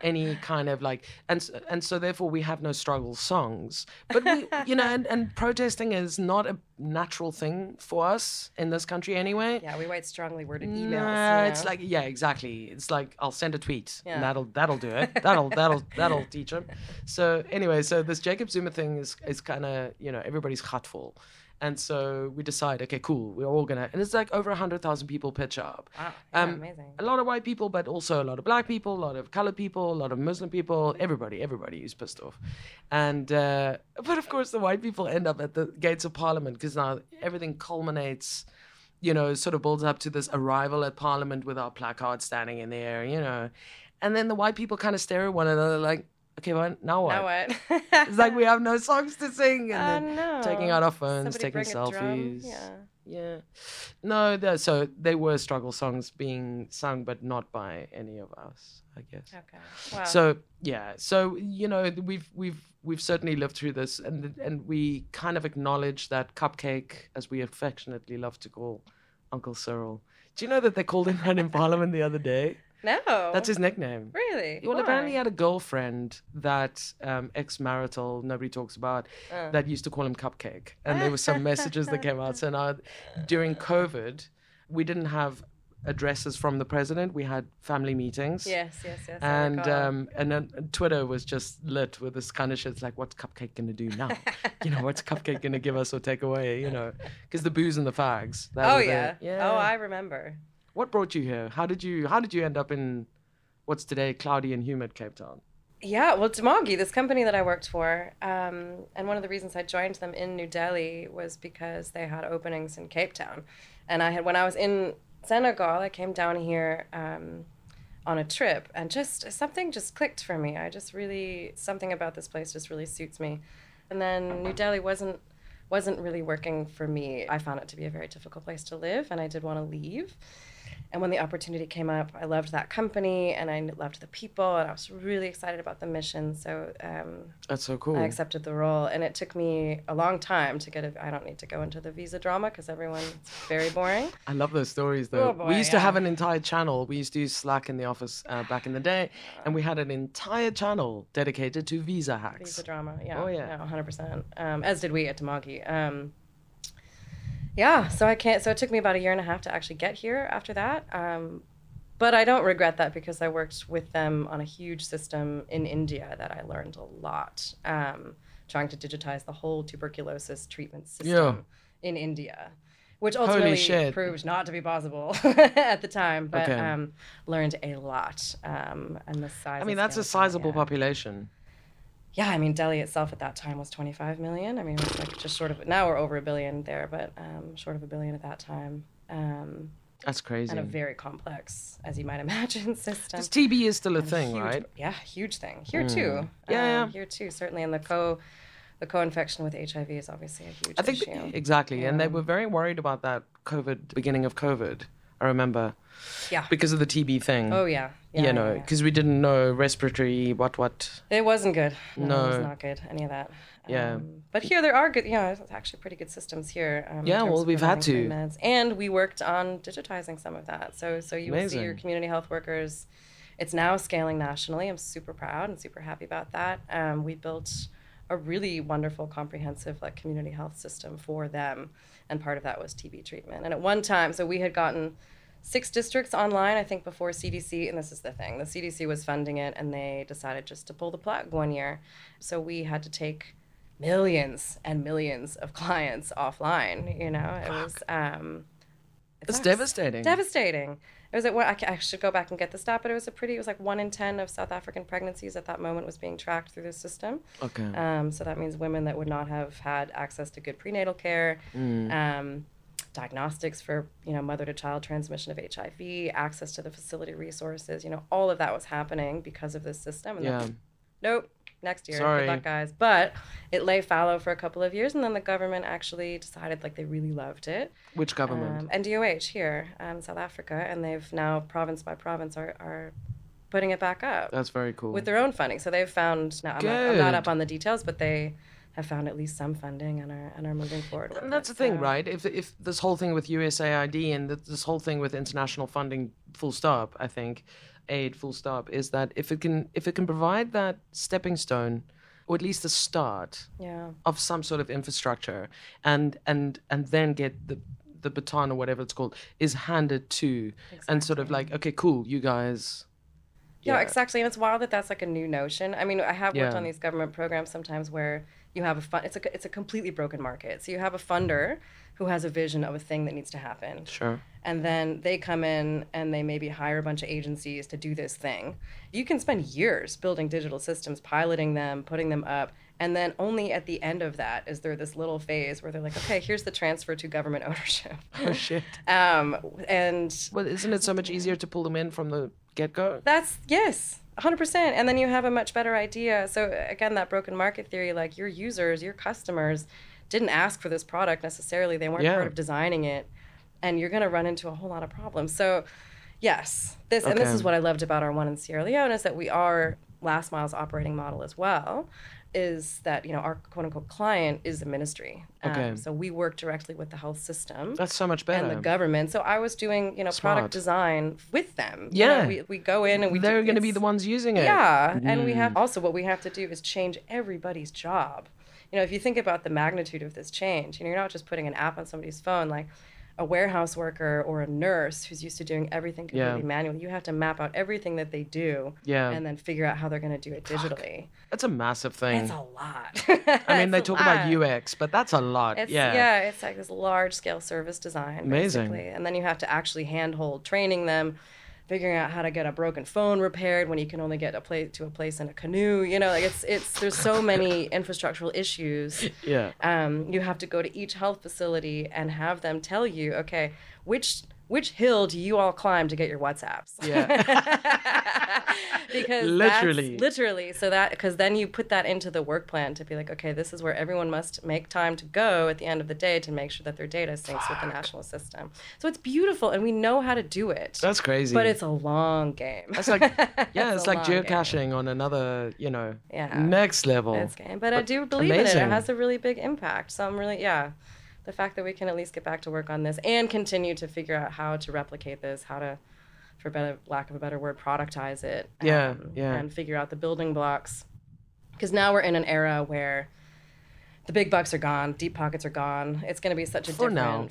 any kind of like, and so therefore we have no struggle songs. But we, and protesting is not a natural thing for us in this country anyway. Yeah, we write strongly worded emails. Nah, it's like, yeah, exactly. It's like, I'll send a tweet, and that'll do it. That'll teach them. So anyway, so this Jacob Zuma thing is kind of, everybody's hurtful. And so we decide, okay, cool, we're all gonna, and it's like over 100,000 people pitch up. Wow, amazing. A lot of white people, but also a lot of black people, a lot of colored people, a lot of Muslim people, everybody is pissed off. And, but of course the white people end up at the gates of Parliament, because now everything culminates, sort of builds up to this arrival at Parliament with our placards standing in the air, and then the white people kind of stare at one another like, okay, well, now what? Now what? It's like we have no songs to sing, and then taking out our phones, Somebody taking bring a selfies. drum. Yeah. No, so they were struggle songs being sung, but not by any of us, I guess. Okay. Wow. So yeah, we've certainly lived through this, and we kind of acknowledge that Cupcake, as we affectionately love to call Uncle Cyril. Do you know that they called him that in Parliament the other day? No. That's his nickname. Really? Well, Why? apparently he had a girlfriend that ex-marital, nobody talks about, that used to call him Cupcake. And there were some messages that came out. So now, during COVID, we didn't have addresses from the president. We had family meetings. Yes. And then Twitter was just lit with this kind of shit. It's like, what's Cupcake going to do now? What's Cupcake going to give us or take away? Because the booze and the fags. Oh, yeah. Oh, I remember. What brought you here? How did you end up in what's today cloudy and humid Cape Town? Yeah, well, Tamagi, this company that I worked for, and one of the reasons I joined them in New Delhi was because they had openings in Cape Town. And when I was in Senegal, I came down here on a trip, and something just clicked for me. Something about this place just really suits me. And then New Delhi wasn't really working for me. I found it to be a very difficult place to live, and I did want to leave. And when the opportunity came up, I loved that company and I loved the people and I was really excited about the mission. So that's so cool. I accepted the role, and it took me a long time to get I don't need to go into the visa drama because it's very boring. I love those stories though. Oh boy, we used to have an entire channel. We used to use Slack in the office back in the day, and we had an entire channel dedicated to visa hacks. Visa drama, yeah. Oh yeah. No, 100%. As did we at Tamagi. Yeah, so it took me about a year and a half to actually get here after that. But I don't regret that because I worked with them on a huge system in India that I learned a lot, trying to digitize the whole tuberculosis treatment system in India, which ultimately proved not to be possible at the time, but learned a lot. And the size. I mean, that's a sizable population. Yeah, I mean, Delhi itself at that time was 25 million. I mean, it was like just short of, now we're over 1 billion there, but short of 1 billion at that time. That's crazy. And a very complex, as you might imagine, system. Because TB is still a thing, right? Yeah, huge thing. Here too. Here too, certainly. And the co-infection with HIV is obviously a huge issue. Exactly. And they were very worried about that beginning of COVID, I remember. Yeah. Because of the TB thing. Oh, yeah. Because we didn't know respiratory, what. It wasn't good. No, it was not good, any of that. Yeah. But here there are good, it's actually pretty good systems here. We've had to. Meds. And we worked on digitizing some of that. So you will see your community health workers. It's now scaling nationally. I'm super proud and super happy about that. We built a really wonderful, comprehensive community health system for them. And part of that was TB treatment. And at one time, so we had gotten 6 districts online, I think, before CDC, and this is the thing. The CDC was funding it, and they decided just to pull the plug one year. So we had to take millions and millions of clients offline. It was it's devastating. Devastating. It was I should go back and get the stat, but it was like 1 in 10 of South African pregnancies at that moment was being tracked through the system. Okay. So that means women that would not have had access to good prenatal care, diagnostics for mother to child transmission of HIV, access to the facility resources, all of that was happening because of this system. And nope. Next year. Sorry. Good luck, guys. But it lay fallow for a couple of years, and then the government actually decided they really loved it. Which government? And DOGE here in South Africa, and they've now, province by province, are putting it back up. That's very cool. With their own funding. So they've found, now I'm not up on the details, but they have found at least some funding and are moving forward with And that's the thing, right? If this whole thing with USAID and this whole thing with international funding, full stop, I think, aid full stop, is that if it can provide that stepping stone or at least the start of some sort of infrastructure and then get the baton or whatever it's called is handed to and sort of okay, cool, you guys. Yeah, exactly. And it's wild that that's a new notion. I mean, I have worked on these government programs sometimes where you have it's a completely broken market. So you have a funder who has a vision of a thing that needs to happen. Sure. And then they come in and they maybe hire a bunch of agencies to do this thing. You can spend years building digital systems, piloting them, putting them up, and then only at the end of that is there this little phase where they're like, okay, here's the transfer to government ownership. Oh, shit. And well, isn't it so much easier to pull them in from the get-go? Yes. 100%. And then you have a much better idea. So again, that broken market theory, your users, your customers didn't ask for this product necessarily. They weren't part of designing it. And you're going to run into a whole lot of problems. So yes, and this is what I loved about our one in Sierra Leone is that we are last mile's operating model as well, is that, our quote unquote client is the ministry. So we work directly with the health system. That's so much better. And the government. So I was doing, product design with them. Yeah. We go in and they're going to be the ones using it. Yeah. And we have also what we have to do is change everybody's job. If you think about the magnitude of this change, you're not just putting an app on somebody's phone, like a warehouse worker or a nurse who's used to doing everything completely manually. You have to map out everything that they do and then figure out how they're going to do it digitally. That's a massive thing. It's a lot. I mean, they talk about UX, but that's a lot. It's like this large-scale service design, amazing. Basically. And then you have to actually handhold training them, figuring out how to get a broken phone repaired when you can only get to a place in a canoe. There's so many infrastructural issues. Yeah. You have to go to each health facility and have them tell you, okay, which which hill do you all climb to get your WhatsApps? Yeah. Because literally. So that, because then you put that into the work plan to be like, okay, this is where everyone must make time to go at the end of the day to make sure that their data syncs with the national system. So it's beautiful, and we know how to do it. That's crazy. But it's a long game. That's like, yeah, it's like geocaching on another, next level. It's game. But I do believe in it. It has a really big impact. So I'm really, the fact that we can at least get back to work on this and continue to figure out how to replicate this, how to, for lack of a better word, productize it. And figure out the building blocks. Because now we're in an era where the big bucks are gone, deep pockets are gone. It's going to be such a For now.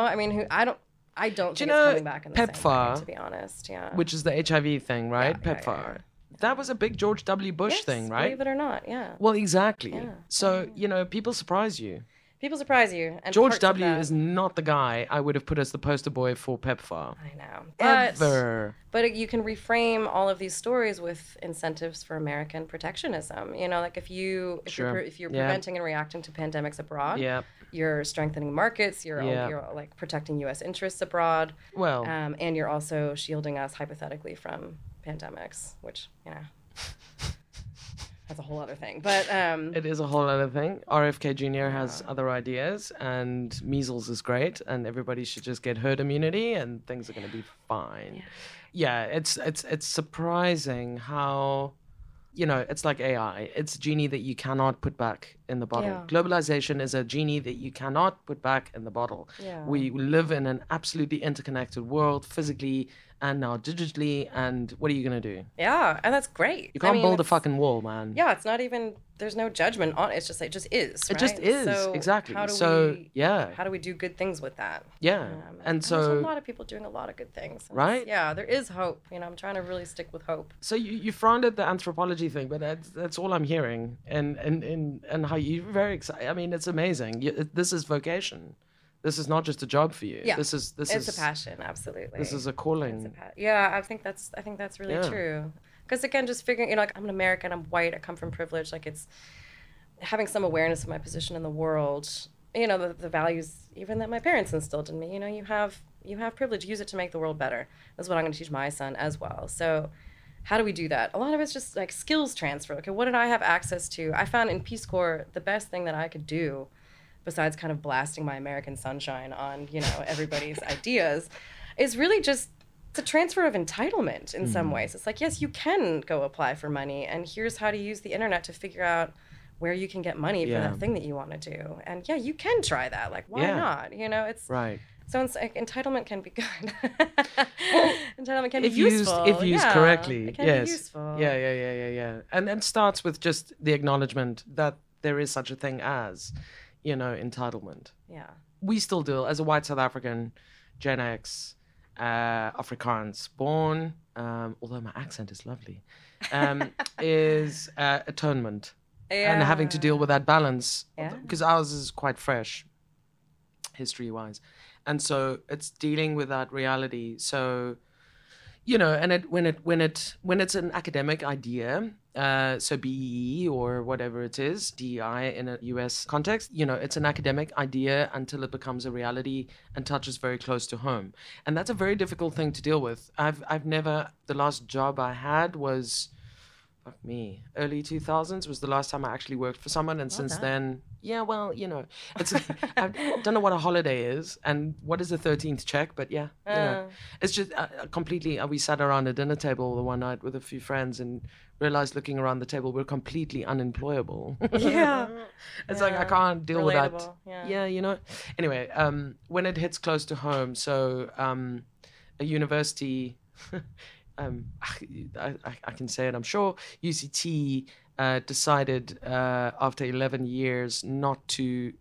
I mean, I don't think it's coming back in the same way, to be honest. Yeah. Which is the HIV thing, right? Yeah, PEPFAR. That was a big George W. Bush thing, right? Believe it or not, yeah. Well, exactly. Yeah. So, people surprise you. People surprise you. And George W. is not the guy I would have put as the poster boy for PEPFAR. I know. Ever. But you can reframe all of these stories with incentives for American protectionism. Like if you're preventing and reacting to pandemics abroad, you're strengthening markets, you're like protecting U.S. interests abroad. Well, and you're also shielding us hypothetically from pandemics, which, that's a whole other thing. But it is a whole other thing. RFK Jr. has other ideas, and measles is great, and everybody should just get herd immunity, and things are going to be fine. Yeah, it's surprising how, it's like AI. It's a genie that you cannot put back in the bottle. Yeah. Globalization is a genie that you cannot put back in the bottle. Yeah. We live in an absolutely interconnected world, physically and now digitally, and what are you going to do? Yeah, and that's great. You can't build a fucking wall, man. Yeah, it's not even, there's no judgment on it. It's just, it just is, right? It just is, so exactly. How do we do good things with that? Yeah, and so... there's a lot of people doing a lot of good things. Right? Yeah, there is hope. I'm trying to really stick with hope. So you frowned at the anthropology thing, but that's all I'm hearing. And how you're very excited. I mean, it's amazing. This is vocation. This is not just a job for you. Yeah, it's a passion, absolutely. This is a calling. I think that's really true. Because again, just figuring, like, I'm an American, I'm white, I come from privilege. Like, it's having some awareness of my position in the world. The values even that my parents instilled in me. You have privilege. Use it to make the world better. That's what I'm going to teach my son as well. So, how do we do that? A lot of it's just like skills transfer. Okay, what did I have access to? I found in Peace Corps the best thing that I could do, besides kind of blasting my American sunshine on, everybody's ideas, is really just it's a transfer of entitlement in some ways. It's like, yes, you can go apply for money, and here's how to use the internet to figure out where you can get money for that thing that you want to do. And yeah, you can try that. Like, why not? It's right. So it's like, entitlement can be good. Entitlement can be useful. If used correctly. It can be useful. Yeah. And it starts with just the acknowledgement that there is such a thing as, entitlement. Yeah. We still do, as a white South African, Gen X, Afrikaans born, although my accent is lovely, is atonement. Yeah. And having to deal with that balance, because ours is quite fresh, history-wise. And so it's dealing with that reality. So, and when it's an academic idea, so BEE or whatever it is, DEI in a US context, it's an academic idea until it becomes a reality and touches very close to home. And that's a very difficult thing to deal with. The last job I had was, early 2000s was the last time I actually worked for someone. And since then, it's, I don't know what a holiday is and what is the 13th check, but it's just completely, we sat around a dinner table the one night with a few friends and realized looking around the table, we're completely unemployable. Yeah. It's like, I can't deal with that. Yeah. Anyway, when it hits close to home, so a university... I can say it, I'm sure. UCT decided after 11 years not to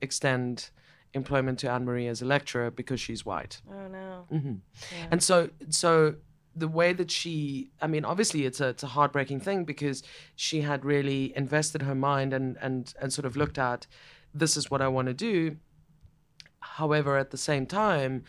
extend employment to Anne-Marie as a lecturer because she's white. Oh, no. Mm-hmm. Yeah. And so the way that obviously it's a heartbreaking thing because she had really invested her mind and sort of looked at, this is what I want to do. However, at the same time,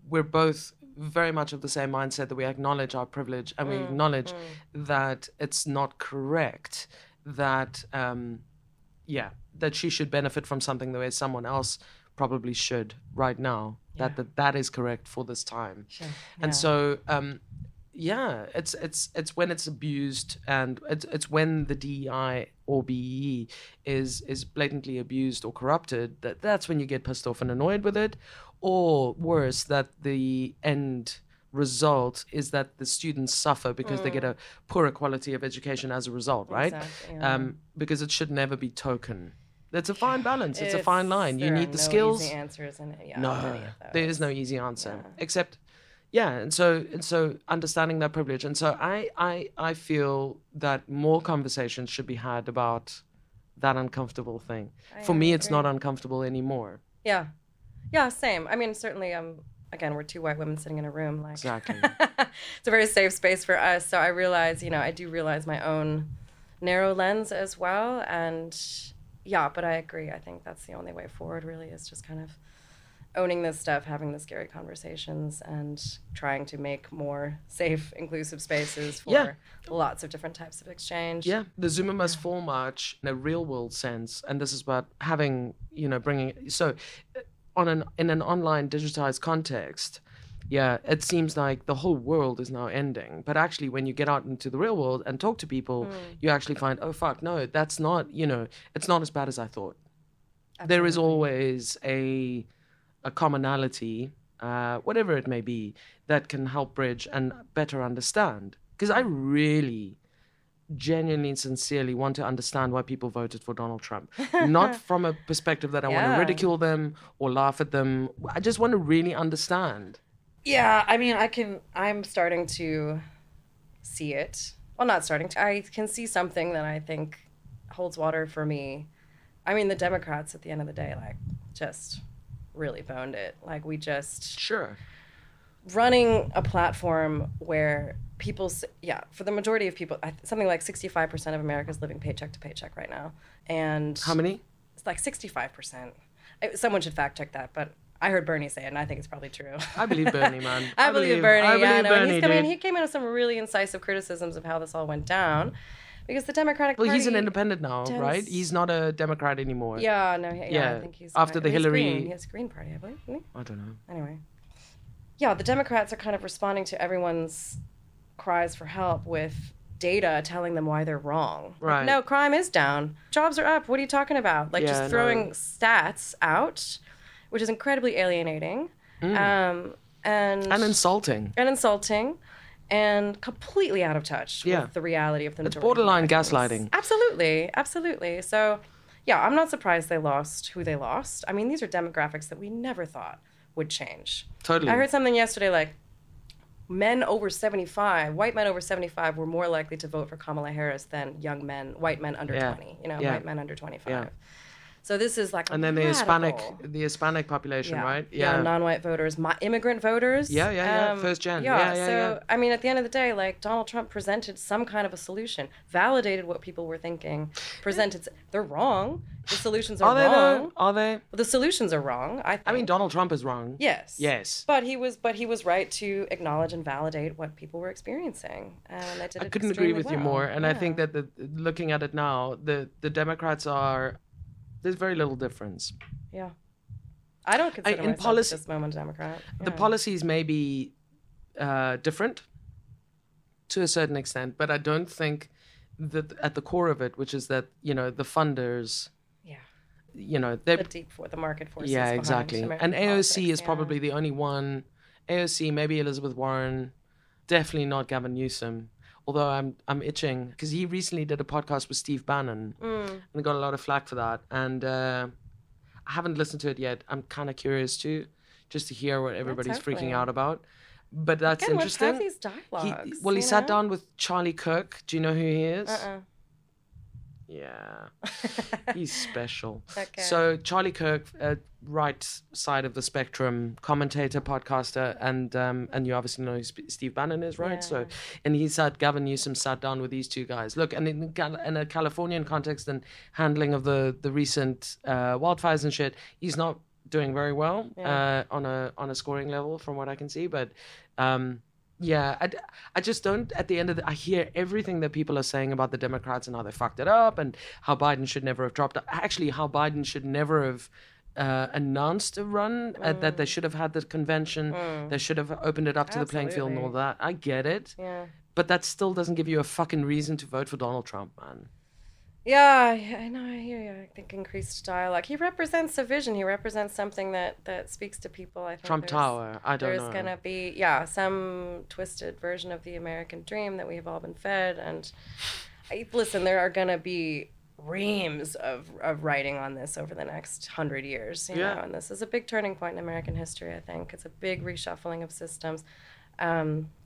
we're both very much of the same mindset that we acknowledge our privilege and we acknowledge that it's not correct that that she should benefit from something the way someone else probably should right now. that is correct for this time. Sure. And so it's when it's abused, and it's when the DEI or BEE is blatantly abused or corrupted, that's when you get pissed off and annoyed with it. Or worse, that the end result is that the students suffer because they get a poorer quality of education as a result, right? Exactly, yeah. Because it should never be token. It's a fine balance. It's a fine line. You need the skills. Easy answers in it. Yeah, No, there is no easy answer. Except, and so understanding that privilege. And so I feel that more conversations should be had about that uncomfortable thing. For me, it's not uncomfortable anymore. Yeah. Yeah, same. I mean, certainly, again, we're two white women sitting in a room. Like, exactly. It's a very safe space for us. So I realize, I do realize my own narrow lens as well. And yeah, but I agree. I think that's the only way forward, really, is just kind of owning this stuff, having the scary conversations, and trying to make more safe, inclusive spaces for lots of different types of exchange. Yeah, the Zuma Must Fall March in a real world sense, and this is about having, bringing, so in an online digitized context, it seems like the whole world is now ending. But actually, when you get out into the real world and talk to people, you actually find, oh, fuck, no, that's not, it's not as bad as I thought. Absolutely. There is always a commonality, whatever it may be, that can help bridge and better understand. Because I really genuinely and sincerely want to understand why people voted for Donald Trump. Not from a perspective that I want to ridicule them or laugh at them. I just want to really understand. Yeah, I mean, I'm starting to see it. Well, not starting to. I can see something that I think holds water for me. I mean, the Democrats, at the end of the day, like, just really boned it. Like, we just... Sure. Running a platform where people, for the majority of people, something like 65% of America is living paycheck to paycheck right now. And how many? It's like 65%. Someone should fact check that, but I heard Bernie say it, and I think it's probably true. I believe Bernie, man. I believe Bernie. I believe Bernie, he came in with some really incisive criticisms of how this all went down. Because the Democratic Party... Well, he's an independent now, right? He's not a Democrat anymore. Yeah, no, I think he's... After the Hillary... He has a Green Party, I believe, isn't he? I don't know. Anyway. Yeah, the Democrats are kind of responding to everyone's cries for help with data telling them why they're wrong. Right. Like, no, crime is down. Jobs are up. What are you talking about? Like, just throwing stats out, which is incredibly alienating. And insulting. And completely out of touch with the reality of the majority. It's borderline gaslighting. Absolutely. So, I'm not surprised they lost who they lost. I mean, these are demographics that we never thought would change. Totally. I heard something yesterday like white men over 75 were more likely to vote for Kamala Harris than white men under 20, white men under 25. Yeah. So this is like and then the Hispanic population, right? Yeah, non-white voters, immigrant voters. First gen. So I mean, at the end of the day, like, Donald Trump presented some kind of a solution, validated what people were thinking, they're wrong. The solutions are wrong. Are they? Well, the solutions are wrong. I mean, Donald Trump is wrong. Yes. But he was right to acknowledge and validate what people were experiencing, and I couldn't agree with you more. And I think that looking at it now, the Democrats are. There's very little difference. Yeah. I don't consider myself at this moment a Democrat. Yeah. The policies may be different to a certain extent, but I don't think that at the core of it, which is that, the funders... the market forces. Yeah, exactly. And AOC politics, is probably the only one. AOC, maybe Elizabeth Warren, definitely not Gavin Newsom. Although I'm itching, because he recently did a podcast with Steve Bannon, and got a lot of flack for that. And I haven't listened to it yet. I'm kind of curious just to hear what everybody's freaking out about. But that's interesting. Let's have these dialogues. He sat down with Charlie Kirk. Do you know who he is? Yeah, he's special. Okay. So Charlie Kirk, right side of the spectrum, commentator, podcaster, and you obviously know who Steve Bannon is, right? Yeah. So, and Gavin Newsom sat down with these two guys. Look, and in a Californian context and handling of the recent wildfires and shit, he's not doing very well on a scoring level from what I can see, but. I just don't, at the end of I hear everything that people are saying about the Democrats and how they fucked it up and how Biden should never have dropped out. Actually, how Biden should never have announced a run, that they should have had the convention, they should have opened it up to the playing field and all that. I get it. Yeah. But that still doesn't give you a fucking reason to vote for Donald Trump, man. Yeah, I know, I hear you. I think increased dialogue. He represents a vision. He represents something that speaks to people. I think Trump Tower, I don't know. There's going to be, some twisted version of the American dream that we have all been fed. And listen, there are going to be reams of writing on this over the next 100 years. You know? And this is a big turning point in American history, I think. It's a big reshuffling of systems.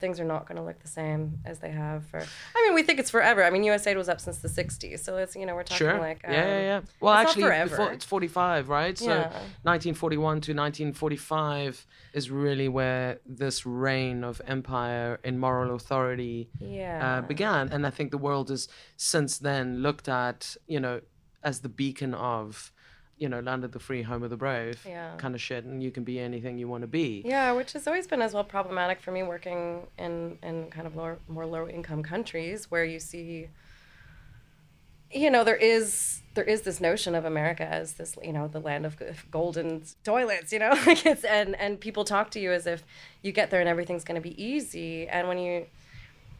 Things are not going to look the same as they have for... I mean, we think it's forever. I mean, USAID was up since the 60s, so it's, we're talking like... yeah. Well, it's actually, not forever. before, it's 45, right? So 1941 to 1945 is really where this reign of empire and moral authority began. And I think the world has since then looked at, as the beacon of... land of the free, home of the brave kind of shit, and you can be anything you want to be. Yeah, which has always been as well problematic for me working in kind of more low-income countries where you see, there is this notion of America as this, the land of golden toilets, and people talk to you as if you get there and everything's going to be easy. And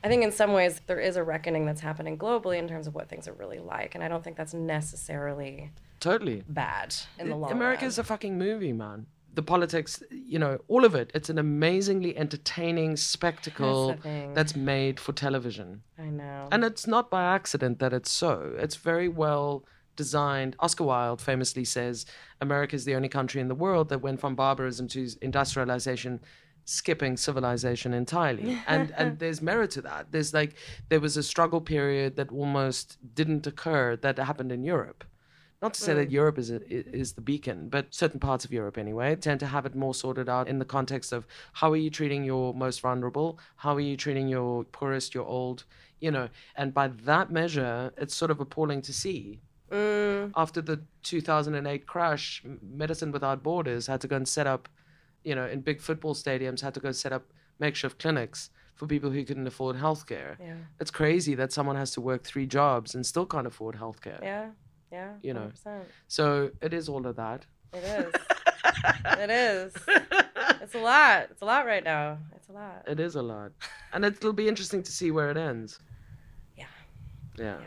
I think in some ways there is a reckoning that's happening globally in terms of what things are really like, and I don't think that's necessarily... Totally bad in the long America run. is a fucking movie, man. The politics, all of it. It's an amazingly entertaining spectacle that's made for television. I know. And it's not by accident that it's so. It's very well designed. Oscar Wilde famously says, America is the only country in the world that went from barbarism to industrialization, skipping civilization entirely. And there's merit to that. There was a struggle period that almost didn't occur that happened in Europe. Not to say that Europe is the beacon, but certain parts of Europe anyway tend to have it more sorted out in the context of how are you treating your most vulnerable? How are you treating your poorest, your old? And by that measure, it's sort of appalling to see. After the 2008 crash, Medicine Without Borders had to go and set up, in big football stadiums, had to go set up makeshift clinics for people who couldn't afford healthcare. Yeah. It's crazy that someone has to work 3 jobs and still can't afford healthcare. Yeah, 100%. So it is all of that. It is. It is. It's a lot. It's a lot right now. It's a lot. It is a lot. And it'll be interesting to see where it ends. Yeah.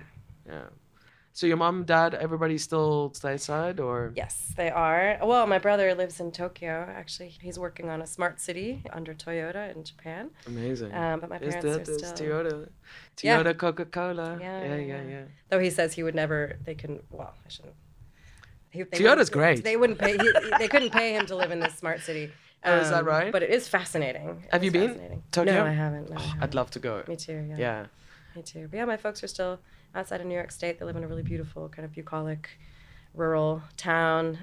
So your mom, dad, everybody still stateside, or? Yes, they are. Well, my brother lives in Tokyo, actually. He's working on a smart city under Toyota in Japan. Amazing. But my parents are still... Toyota, Coca-Cola. Yeah. Though he says he would never, they couldn't, well, I shouldn't. Toyota's great. They wouldn't pay, they couldn't pay him to live in this smart city. Is that right? But it is fascinating. Have you been? Tokyo? No, I haven't. I'd love to go. Me too, yeah. Me too. But my folks are still outside of New York State. They live in a really beautiful, kind of bucolic, rural town.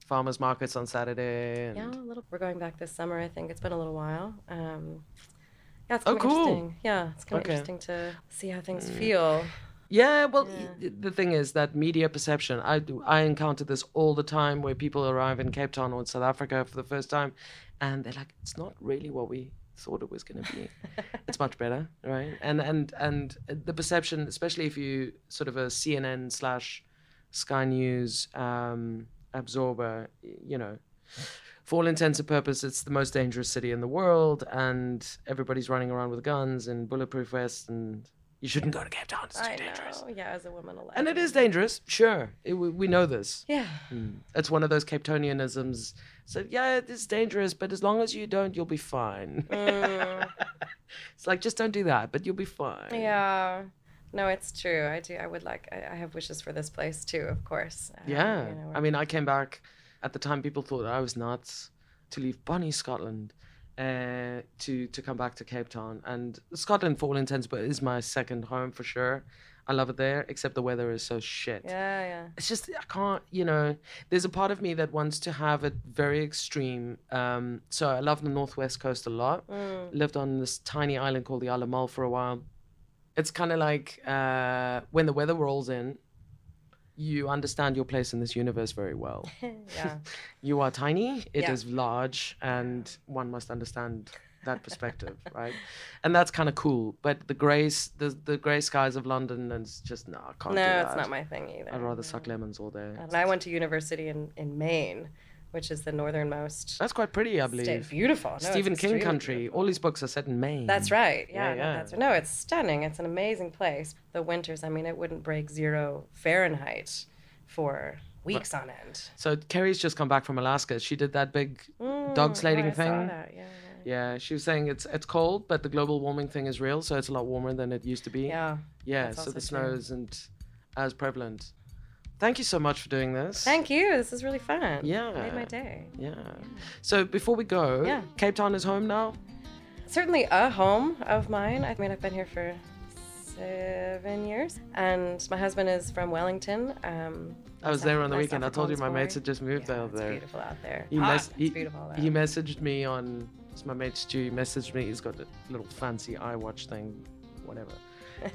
Farmers markets on Saturday. And... Yeah, a little. We're going back this summer, I think. It's been a little while. It's kind of interesting. Yeah, it's kind of interesting to see how things feel. Yeah, well, the thing is that media perception, I encounter this all the time where people arrive in Cape Town or in South Africa for the first time, and they're like, it's not really what we thought it was going to be. It's much better, right? And the perception, especially if you sort of a CNN/Sky News absorber, for all intents and purposes, it's the most dangerous city in the world, and everybody's running around with guns and bulletproof vests, and you shouldn't go to Cape Town. It's too dangerous. Yeah, as a woman alive. And it is dangerous, sure. We know this. Yeah. It's one of those Cape Townianisms. So, yeah, it is dangerous, but as long as you don't, you'll be fine. It's like, just don't do that, but you'll be fine. Yeah. No, it's true. I have wishes for this place, too, of course. Yeah. I mean, I came back at the time people thought I was nuts to leave Bonnie, Scotland. To come back to Cape Town. And Scotland, for all intents, but is my second home for sure. I love it there, except the weather is so shit. Yeah. It's just, I can't, there's a part of me that wants to have it very extreme. So I love the Northwest Coast a lot. Lived on this tiny island called the Isle of Mull for a while. It's kind of like when the weather rolls in, you understand your place in this universe very well. Yeah. You are tiny, it is large, and one must understand that perspective, right? And that's kind of cool. But the grey skies of London, and it's just, no, I can't do that. No, it's not my thing either. I'd rather suck lemons all day. And I went to university in Maine, which is the northernmost. That's quite pretty, I believe. State. Beautiful. No, Stephen King country. Beautiful. All his books are set in Maine. That's right. Yeah. Yeah. No, it's stunning. It's an amazing place. The winters, I mean, it wouldn't break 0 Fahrenheit for weeks on end. So Kerry's just come back from Alaska. She did that big dog sledding thing. I saw that. Yeah, she was saying it's cold, but the global warming thing is real, so it's a lot warmer than it used to be. Yeah, so the snow isn't as prevalent. Thank you so much for doing this. Thank you. This is really fun. Yeah. It made my day. Yeah. So before we go, Cape Town is home now? Certainly a home of mine. I mean, I've been here for 7 years, and my husband is from Wellington. I was there on the weekend. I told you my mates had just moved out there. It's beautiful out there. It's beautiful out there. He messaged me on, it's my mate Stu, he messaged me, he's got a little fancy iWatch thing, whatever.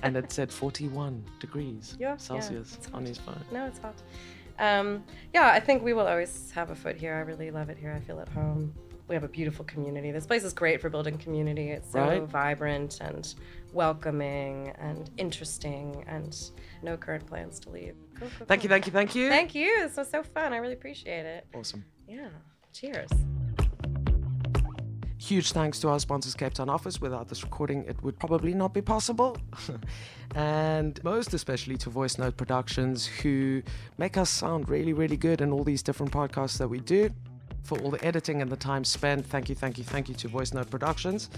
And it said 41 degrees Celsius on his phone. No, it's hot. I think we will always have a foot here. I really love it here. I feel at home. We have a beautiful community. This place is great for building community. It's so vibrant and welcoming and interesting, and no current plans to leave. Cool. Thank you. Thank you. This was so fun. I really appreciate it. Awesome. Yeah. Cheers. Huge thanks to our sponsors, Cape Town office. Without this recording, it would probably not be possible. And most especially to VoiceNote Productions, who make us sound really, really good in all these different podcasts that we do. For all the editing and the time spent, thank you to VoiceNote Productions.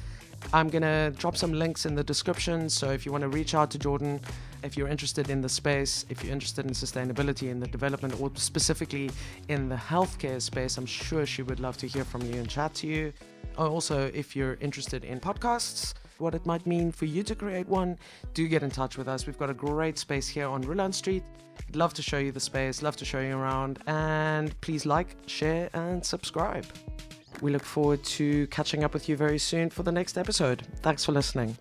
I'm going to drop some links in the description, so if you want to reach out to Jordan, if you're interested in the space, if you're interested in sustainability, in the development, or specifically in the healthcare space, I'm sure she would love to hear from you and chat to you. Also, if you're interested in podcasts, what it might mean for you to create one, do get in touch with us. We've got a great space here on Rouland Street. Love to show you the space, love to show you around, and please like, share, and subscribe. We look forward to catching up with you very soon for the next episode. Thanks for listening.